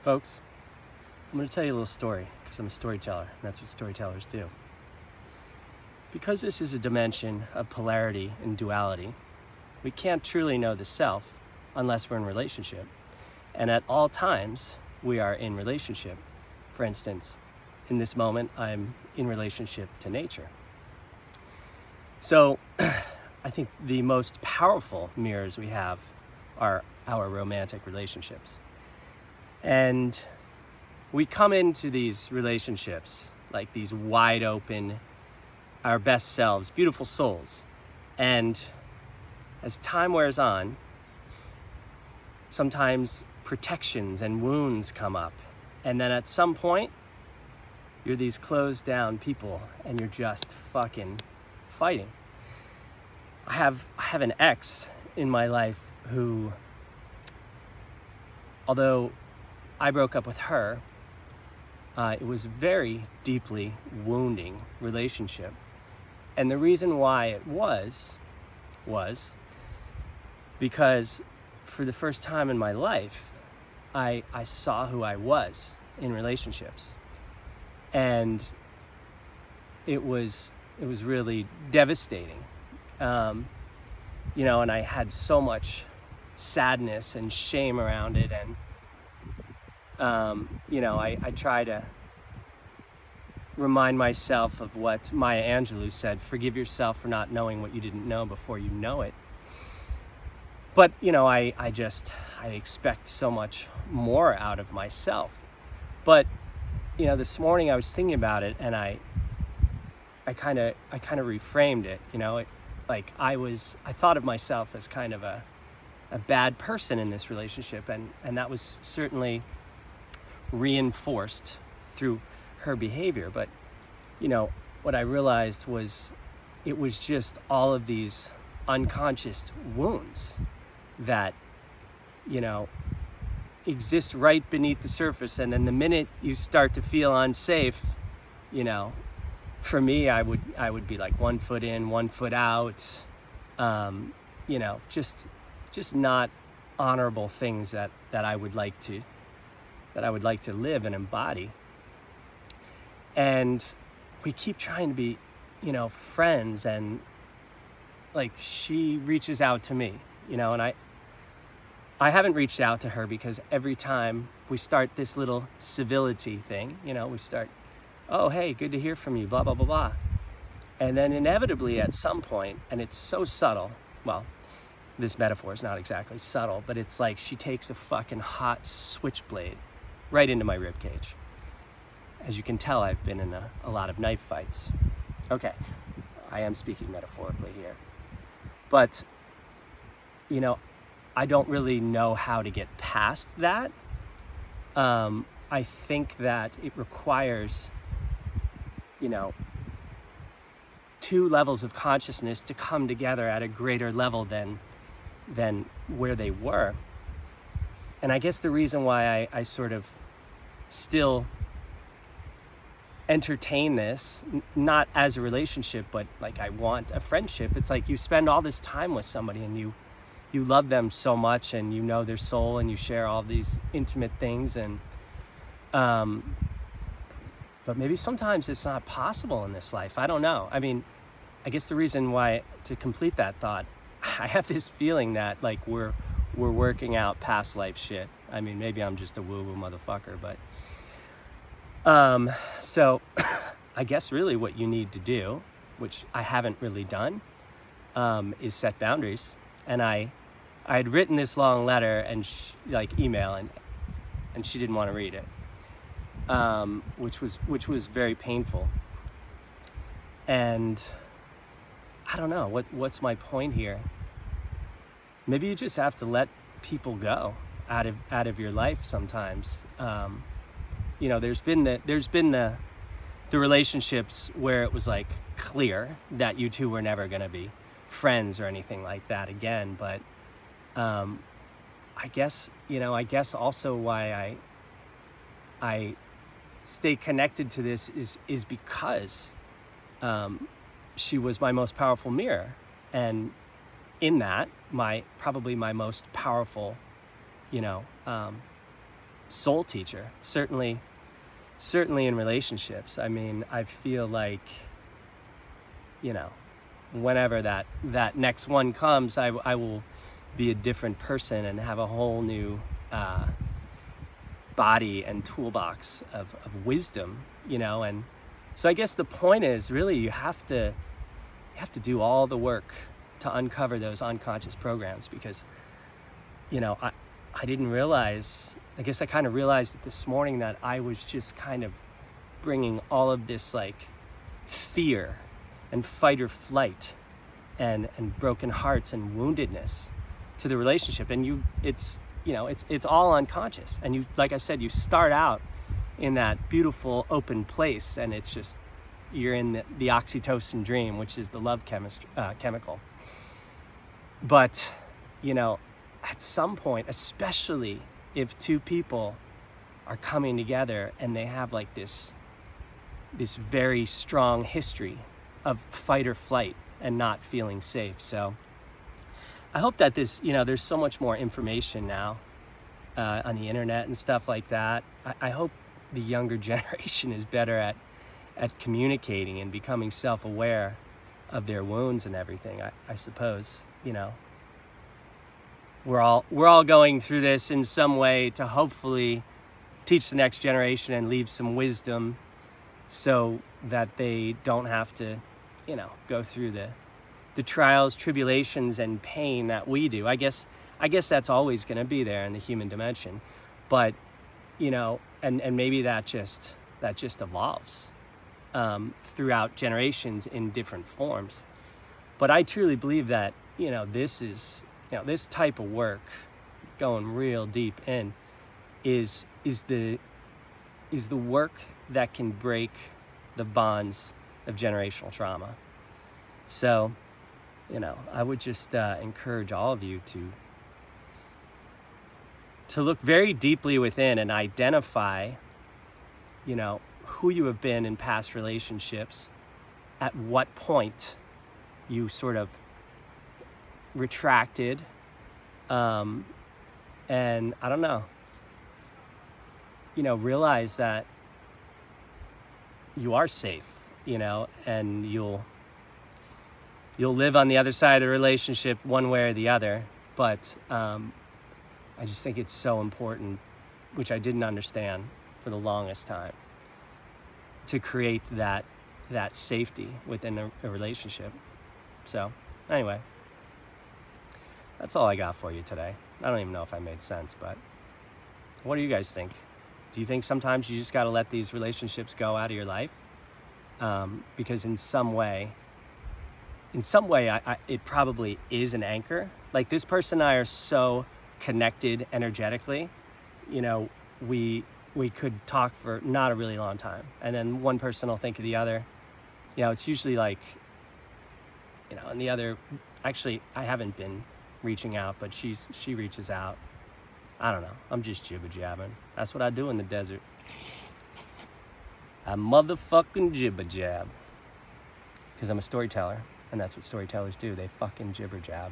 Folks, I'm going to tell you a little story because I'm a storyteller, and that's what storytellers do. Because this is a dimension of polarity and duality, we can't truly know the self unless we're in relationship. And at all times, we are in relationship. For instance, in this moment, I'm in relationship to nature. So I think the most powerful mirrors we have are our romantic relationships. And we come into these relationships like these wide open, our best selves, beautiful souls. And as time wears on, sometimes protections and wounds come up. And then at some point, you're these closed down people and you're just fucking fighting. I have an ex in my life who, although I broke up with her, it was a very deeply wounding relationship. And the reason why it was because for the first time in my life, I saw who I was in relationships. And it was really devastating. And I had so much sadness and shame around it. And, I try to remind myself of what Maya Angelou said: forgive yourself for not knowing what you didn't know before you know it. But, I expect so much more out of myself. But, this morning I was thinking about it, and I kind of reframed it, I thought of myself as kind of a bad person in this relationship, and that was certainly reinforced through her behavior. But, what I realized was it was just all of these unconscious wounds that, exist right beneath the surface. And then the minute you start to feel unsafe, for me, I would be like 1 foot in, 1 foot out, just not honorable things that I would like to live and embody. And we keep trying to be, friends, and like she reaches out to me, and I haven't reached out to her because every time we start this little civility thing, we start, oh, hey, good to hear from you, blah, blah, blah, blah. And then inevitably at some point, and it's so subtle, well, this metaphor is not exactly subtle, but it's like she takes a fucking hot switchblade right into my ribcage. As you can tell, I've been in a lot of knife fights. Okay, I am speaking metaphorically here. But, I don't really know how to get past that. I think that it requires, 2 levels of consciousness to come together at a greater level than where they were. And I guess the reason why I sort of still entertain this, not as a relationship, but like I want a friendship. It's like you spend all this time with somebody and you love them so much, and you know their soul, and you share all these intimate things, and but maybe sometimes it's not possible in this life. I don't know. I mean, I guess the reason why, to complete that thought, I have this feeling that like we're working out past life shit. I mean, maybe I'm just a woo-woo motherfucker, but so I guess really what you need to do, which I haven't really done, is set boundaries. And I had written this long letter and email, and she didn't want to read it, which was very painful. And I don't know what's my point here. Maybe you just have to let people go out of your life sometimes. There's been the relationships where it was like clear that you two were never going to be friends or anything like that again. But I guess also why I stay connected to this is because she was my most powerful mirror, and in that, probably my most powerful soul teacher, certainly in relationships. I mean, I feel like, whenever that next one comes, I will be a different person and have a whole new body and toolbox of wisdom, and so I guess the point is really you have to do all the work to uncover those unconscious programs, because I didn't realize, I guess I kind of realized it this morning, that I was just kind of bringing all of this like fear and fight or flight and broken hearts and woundedness to the relationship. And it's all unconscious. And you, like I said, you start out in that beautiful open place, and it's just, you're in the oxytocin dream, which is the love chemical. But, at some point, especially if two people are coming together and they have like this very strong history of fight or flight and not feeling safe. So I hope that this, there's so much more information now on the internet and stuff like that. I hope the younger generation is better at communicating and becoming self-aware of their wounds and everything. I suppose, we're all going through this in some way to hopefully teach the next generation and leave some wisdom so that they don't have to, go through the trials, tribulations, and pain that we do. I guess that's always going to be there in the human dimension, but and maybe that just evolves throughout generations in different forms. But I truly believe that this is this type of work, going real deep in, is the work that can break the bonds of generational trauma. So, I would just encourage all of you to look very deeply within and identify, who you have been in past relationships, at what point you sort of retracted, and I don't know, realize that you are safe, and you'll live on the other side of the relationship one way or the other. But I just think it's so important, which I didn't understand for the longest time, to create that safety within a relationship. So anyway, that's all I got for you today. I don't even know if I made sense, but what do you guys think? Do you think sometimes you just got to let these relationships go out of your life? Because in some way, it probably is an anchor. Like, this person and I are so connected energetically. We could talk for not a really long time, and then one person will think of the other. It's usually like, and the other, actually, I haven't been reaching out, but she reaches out. I don't know. I'm just jibber-jabbing. That's what I do in the desert. I motherfucking jibber-jab. Because I'm a storyteller, and that's what storytellers do. They fucking jibber-jab.